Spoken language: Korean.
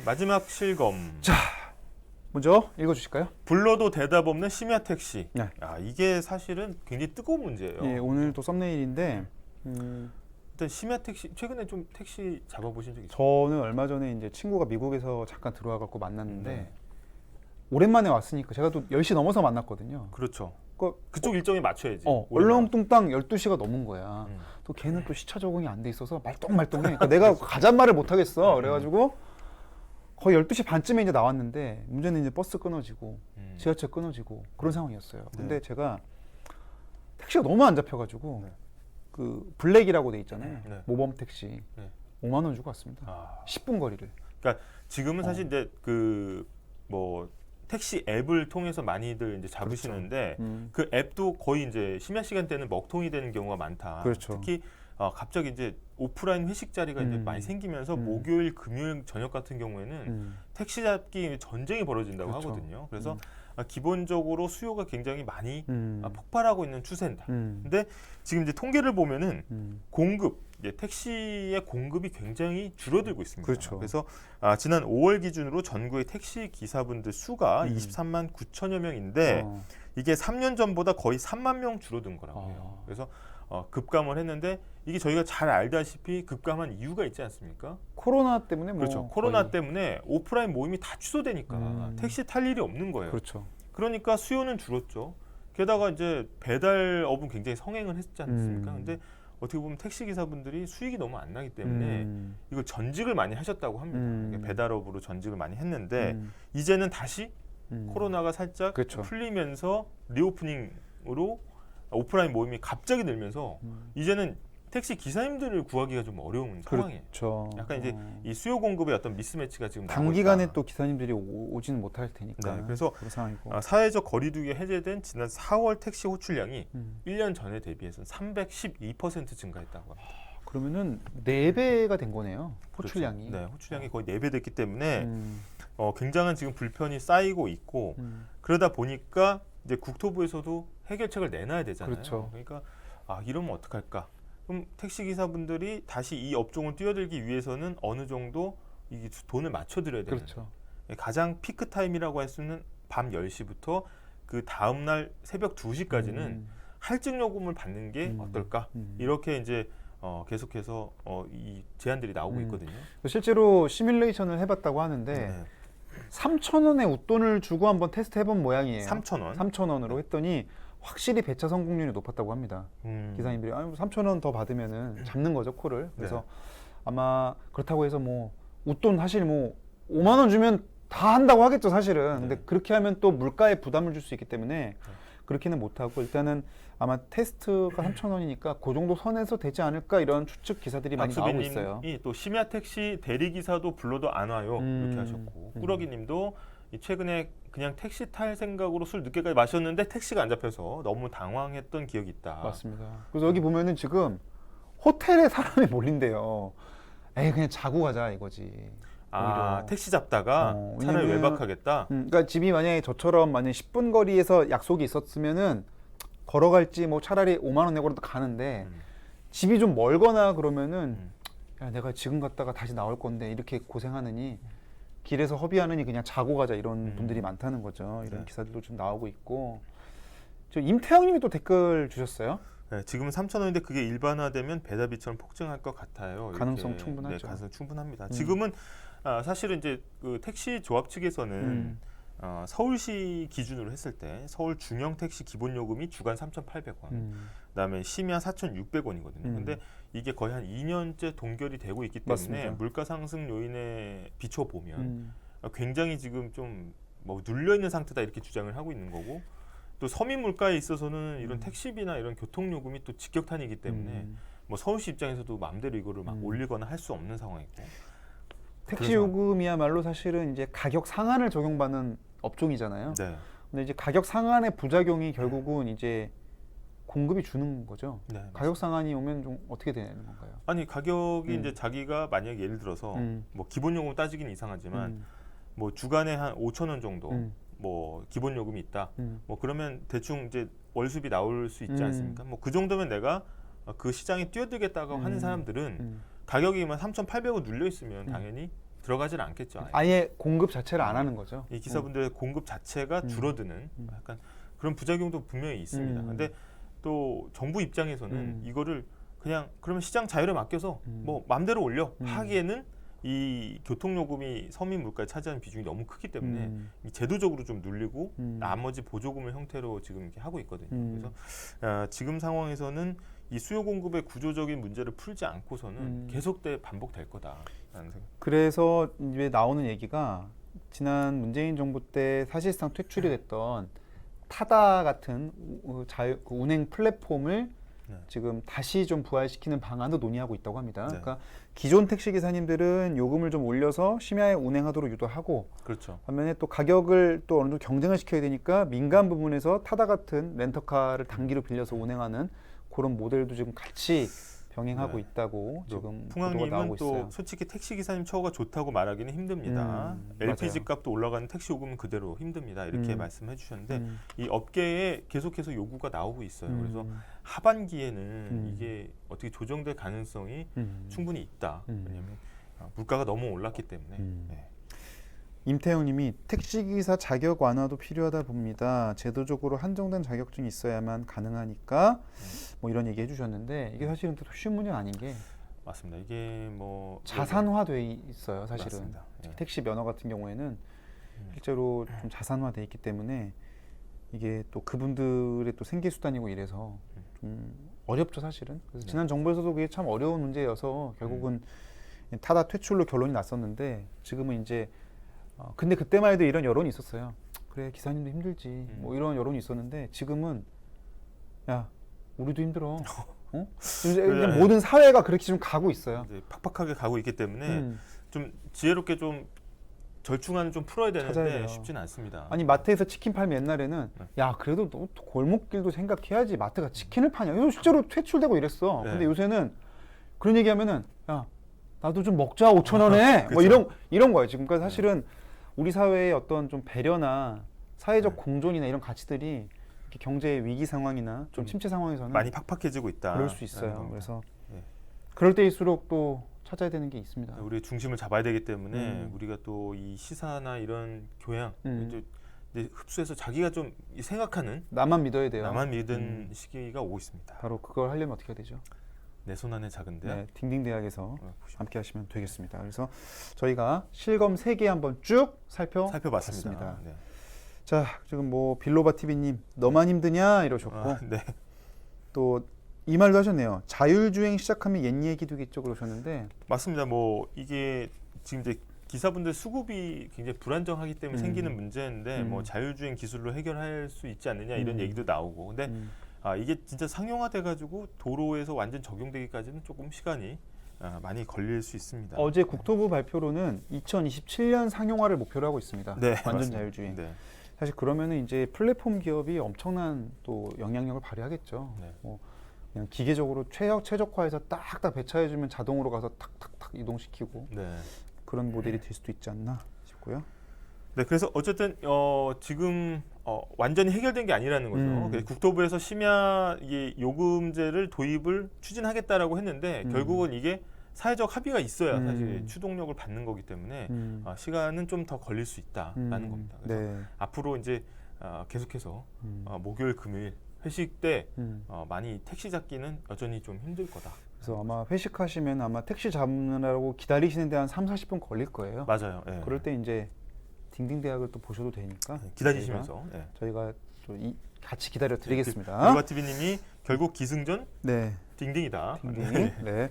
마지막 실검. 자, 먼저 읽어주실까요? 불러도 대답 없는 심야 택시. 네. 이게 사실은 굉장히 뜨거운 문제예요. 예, 오늘도 썸네일인데 일단 심야 택시 최근에 좀 택시 잡아보신 적 있어요? 저는 얼마 전에 이제 친구가 미국에서 잠깐 들어와 갖고 만났는데 네. 오랜만에 왔으니까 제가 또 10시 넘어서 만났거든요. 그렇죠. 그 그쪽 일정에 맞춰야지. 얼렁뚱땅 12시가 넘은 거야. 음. 또 걔는 또 시차 적응이 안 돼 있어서 말똥말똥해. 그러니까 내가 가잔 말을 못 하겠어. 그래가지고 거의 12시 반쯤에 이제 나왔는데 문제는 이제 버스 끊어지고 지하철 끊어지고 그런 상황이었어요. 근데 제가 택시가 너무 안 잡혀가지고 네. 그 블랙이라고 돼 있잖아요. 네. 모범 택시 네. 5만 원 주고 왔습니다. 10분 거리를. 그러니까 지금은 사실 이제 그 뭐 택시 앱을 통해서 많이들 이제 잡으시는데 그 앱도 거의 이제 심야 시간대는 먹통이 되는 경우가 많다. 그렇죠. 특히 갑자기 이제 오프라인 회식 자리가 이제 많이 생기면서 목요일, 금요일 저녁 같은 경우에는 택시 잡기 전쟁이 벌어진다고 그렇죠. 하거든요. 그래서 기본적으로 수요가 굉장히 많이 폭발하고 있는 추세다. 근데 지금 이제 통계를 보면은 공급, 이제 택시의 공급이 굉장히 줄어들고 있습니다. 그렇죠. 그래서 지난 5월 기준으로 전국의 택시 기사분들 수가 23만 9천여 명인데 이게 3년 전보다 거의 3만 명 줄어든 거라고 해요. 그래서 급감을 했는데 이게 저희가 잘 알다시피 급감한 이유가 있지 않습니까? 코로나 때문에 뭐 그렇죠. 코로나 거의. 때문에 오프라인 모임이 다 취소되니까 택시 탈 일이 없는 거예요. 그렇죠. 그러니까 수요는 줄었죠. 게다가 이제 배달업은 굉장히 성행을 했지 않습니까? 근데 어떻게 보면 택시 기사분들이 수익이 너무 안 나기 때문에 이거 전직을 많이 하셨다고 합니다. 배달업으로 전직을 많이 했는데 이제는 다시 코로나가 살짝 그렇죠. 풀리면서 리오프닝으로 오프라인 모임이 갑자기 늘면서 이제는 택시 기사님들을 구하기가 좀 어려운 상황이에요. 그렇죠. 약간 이제 이 수요 공급의 어떤 미스매치가 지금 나오고 단기간에 있다. 또 기사님들이 오지는 못할 테니까. 네, 그래서 그런 상황이고. 사회적 거리두기 해제된 지난 4월 택시 호출량이 1년 전에 대비해서 312% 증가했다고 합니다. 그러면은 4배가 된 거네요. 호출량이. 그렇죠. 네, 호출량이 거의 4배 됐기 때문에 굉장한 지금 불편이 쌓이고 있고 그러다 보니까 이제 국토부에서도 해결책을 내놔야 되잖아요. 그렇죠. 그러니까 이러면 어떡할까? 그럼 택시 기사분들이 다시 이 업종을 뛰어들기 위해서는 어느 정도 이 돈을 맞춰드려야 되는 그렇죠. 가장 피크 타임이라고 할 수 있는 밤 10시부터 그 다음 날 새벽 2시까지는 할증 요금을 받는 게 어떨까? 이렇게 이제 계속해서 이 제안들이 나오고 있거든요. 실제로 시뮬레이션을 해봤다고 하는데 3,000원의 웃돈을 주고 한번 테스트 해본 모양이에요. 3,000원? 3,000원으로 했더니 확실히 배차 성공률이 높았다고 합니다. 기사님들이 3,000원 더 받으면은 잡는 거죠, 콜을. 그래서 아마 그렇다고 해서 뭐 웃돈 사실 뭐 5만 원 주면 다 한다고 하겠죠, 사실은. 근데 그렇게 하면 또 물가에 부담을 줄 수 있기 때문에 그렇게는 못하고 일단은 아마 테스트가 3,000원이니까 그 정도 선에서 되지 않을까 이런 추측 기사들이 많이 나오고 있어요. 또 심야 택시 대리 기사도 불러도 안 와요. 이렇게 하셨고 꾸러기님도 최근에 그냥 택시 탈 생각으로 술 늦게까지 마셨는데 택시가 안 잡혀서 너무 당황했던 기억이 있다. 맞습니다. 그래서 여기 보면은 지금 호텔에 사람이 몰린대요. 에이 그냥 자고 가자 이거지. 오히려. 택시 잡다가 차라리 왜냐면, 외박하겠다. 그러니까 집이 만약에 저처럼 만약에 10분 거리에서 약속이 있었으면은 걸어갈지 뭐 차라리 5만 원 내고라도 가는데 집이 좀 멀거나 그러면은 야 내가 지금 갔다가 다시 나올 건데 이렇게 고생하느니 길에서 허비하느니 그냥 자고 가자 이런 분들이 많다는 거죠. 이런 기사들도 좀 나오고 있고. 저 임태형님이 또 댓글 주셨어요. 네, 지금은 3,000원인데 그게 일반화되면 배달비처럼 폭증할 것 같아요. 가능성 충분하죠. 네, 가능성 충분합니다. 지금은 사실은 이제 그 택시 조합 측에서는 서울시 기준으로 했을 때 서울 중형 택시 기본 요금이 주간 3,800원, 그다음에 심야 4,600원이거든요. 근데 이게 거의 한 2년째 동결이 되고 있기 때문에 맞습니다. 물가 상승 요인에 비춰 보면 굉장히 지금 좀 뭐 눌려 있는 상태다 이렇게 주장을 하고 있는 거고. 또 서민 물가에 있어서는 이런 택시비나 이런 교통 요금이 또 직격탄이기 때문에 뭐 서울시 입장에서도 마음대로 이거를 막 올리거나 할 수 없는 상황이고. 택시 요금이야말로 사실은 이제 가격 상한을 적용받는 업종이잖아요. 네. 근데 이제 가격 상한의 부작용이 결국은 이제 공급이 주는 거죠. 네, 가격 상한이 오면 좀 어떻게 되는 건가요? 아니 가격이 이제 자기가 만약 예를 들어서 뭐 기본 요금 따지긴 이상하지만 뭐 주간에 한 5,000원 정도 뭐 기본 요금이 있다. 뭐 그러면 대충 이제 월수비 나올 수 있지 않습니까? 뭐 그 정도면 내가 그 시장에 뛰어들겠다고 하는 사람들은 가격이 3,800원 눌려 있으면 당연히 들어가질 않겠죠. 아예. 아예 공급 자체를 안 하는 거죠. 이 기사분들의 공급 자체가 줄어드는 약간 그런 부작용도 분명히 있습니다. 근데 또 정부 입장에서는 이거를 그냥 그러면 시장 자율에 맡겨서 뭐 마음대로 올려 하기에는 이 교통요금이 서민 물가에 차지하는 비중이 너무 크기 때문에 이 제도적으로 좀 눌리고 나머지 보조금을 형태로 지금 이렇게 하고 있거든요. 그래서 지금 상황에서는 이 수요 공급의 구조적인 문제를 풀지 않고서는 계속 반복될 거다라는 생각. 그래서 이제 나오는 얘기가 지난 문재인 정부 때 사실상 퇴출이 됐던 타다 같은 그 운행 플랫폼을 지금 다시 좀 부활시키는 방안도 논의하고 있다고 합니다. 그러니까 기존 택시 기사님들은 요금을 좀 올려서 심야에 운행하도록 유도하고, 그렇죠. 반면에 또 가격을 또 어느 정도 경쟁을 시켜야 되니까 민간 부분에서 타다 같은 렌터카를 단기로 빌려서 운행하는 그런 모델도 지금 같이 병행하고 있다고 지금 보도가 나오고 풍왕님은 있어요. 또 솔직히 택시 기사님 처우가 좋다고 말하기는 힘듭니다. LPG 값도 올라가는 택시 요금은 그대로 힘듭니다. 이렇게 말씀해 주셨는데 이 업계에 계속해서 요구가 나오고 있어요. 그래서 하반기에는 이게 어떻게 조정될 가능성이 충분히 있다. 왜냐하면 물가가 너무 올랐기 때문에. 네. 임태영님이 택시기사 자격 완화도 필요하다 봅니다. 제도적으로 한정된 자격증이 있어야만 가능하니까 뭐 이런 얘기 해주셨는데, 이게 사실은 또 쉬운 문제는 아닌 게 맞습니다. 이게 뭐 자산화돼 있어요. 사실은 맞습니다. 예. 택시 면허 같은 경우에는 실제로 좀 자산화돼 있기 때문에 이게 또 그분들의 또 생계 수단이고 이래서 좀 어렵죠, 사실은. 그래서 지난 정부에서도 그게 참 어려운 문제여서 결국은 타다 퇴출로 결론이 났었는데, 지금은 이제 근데 그때만 해도 이런 여론이 있었어요. 그래, 기사님도 힘들지. 뭐 이런 여론이 있었는데, 지금은 야, 우리도 힘들어. 지금 이제 모든 사회가 그렇게 좀 가고 있어요. 이제 팍팍하게 가고 있기 때문에 좀 지혜롭게 좀 절충안을 좀 풀어야 되는데 쉽지는 않습니다. 아니, 마트에서 치킨 팔면 옛날에는 야, 그래도 너 골목길도 생각해야지 마트가 치킨을 파냐. 이거 실제로 퇴출되고 이랬어. 근데 요새는 그런 얘기하면은 야, 나도 좀 먹자, 5,000원에 뭐 이런 거예요. 지금까지 사실은 우리 사회의 어떤 좀 배려나 사회적 공존이나 이런 가치들이 이렇게 경제 위기 상황이나 좀 침체 상황에서는 많이 팍팍해지고 있다. 그럴 수 있어요. 그래서 그럴 때일수록 또 찾아야 되는 게 있습니다. 우리의 중심을 잡아야 되기 때문에 우리가 또 이 시사나 이런 교양 이제 흡수해서 자기가 좀 생각하는, 나만 믿어야 돼요. 나만 믿은 시기가 오고 있습니다. 바로 그걸 하려면 어떻게 해야 되죠? 내 손 안에 작은 대학. 네, 딩딩대학에서 함께 하시면 되겠습니다. 그래서 저희가 실검 3개 한번 쭉 살펴봤습니다. 네. 자, 지금 뭐 빌로바 TV님 너만 힘드냐 이러셨고, 네. 또 이 말도 하셨네요. 자율주행 시작하면 옛 얘기도겠죠 그러셨는데, 맞습니다. 뭐 이게 지금 이제 기사분들 수급이 굉장히 불안정하기 때문에 생기는 문제인데 뭐 자율주행 기술로 해결할 수 있지 않느냐 이런 얘기도 나오고, 근데 이게 진짜 상용화돼 가지고 도로에서 완전 적용되기까지는 조금 시간이 많이 걸릴 수 있습니다. 어제 국토부 발표로는 2027년 상용화를 목표로 하고 있습니다. 네, 완전 맞습니다. 자율주행. 네. 사실 그러면은 이제 플랫폼 기업이 엄청난 또 영향력을 발휘하겠죠. 네. 뭐 그냥 기계적으로 최적화해서 딱딱 배차해주면 자동으로 가서 탁탁탁 이동시키고 네. 그런 모델이 될 수도 있지 않나 싶고요. 네, 그래서 어쨌든 지금 완전히 해결된 게 아니라는 거죠. 그래서 국토부에서 심야 이 요금제를 도입을 추진하겠다라고 했는데 결국은 이게 사회적 합의가 있어야 사실 추동력을 받는 거기 때문에 시간은 좀 더 걸릴 수 있다라는 겁니다. 그래서 앞으로 이제 계속해서 목요일, 금요일 회식 때 많이 택시 잡기는 여전히 좀 힘들 거다. 그래서 아마 회식하시면 아마 택시 잡느라고 기다리시는데 한 3-40분 걸릴 거예요. 맞아요. 예. 그럴 때 이제 딩딩대학을 또 보셔도 되니까 기다리시면서 저희가 좀 같이 기다려 드리겠습니다. 빌로바 TV님이 결국 기승전 네. 딩딩이다. 딩딩. 네. 네.